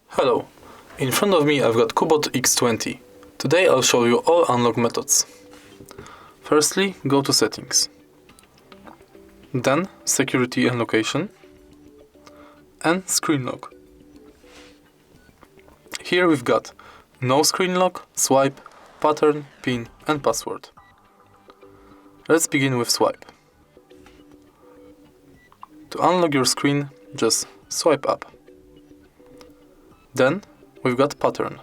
Hello, in front of me I've got Cubot X20. Today I'll show you all unlock methods. Firstly, go to Settings. Then Security and Location. And Screen Lock. Here we've got No Screen Lock, Swipe, Pattern, PIN and Password. Let's begin with Swipe. To unlock your screen, just swipe up. Then we've got Pattern.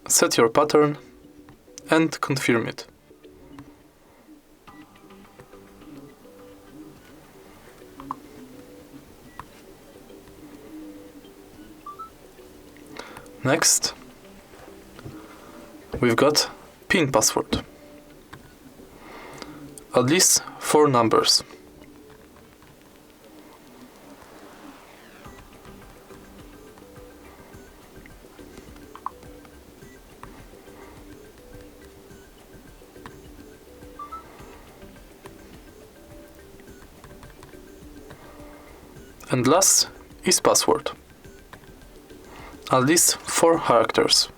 Set your pattern and confirm it. Next, we've got PIN password. At least 4 numbers. And last is password. At least 4 characters.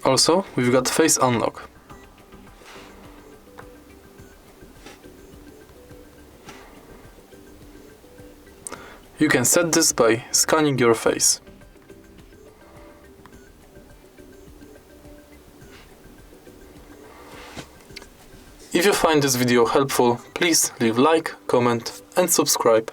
Also, we've got face unlock. You can set this by scanning your face. If you find this video helpful, please leave like, comment and subscribe.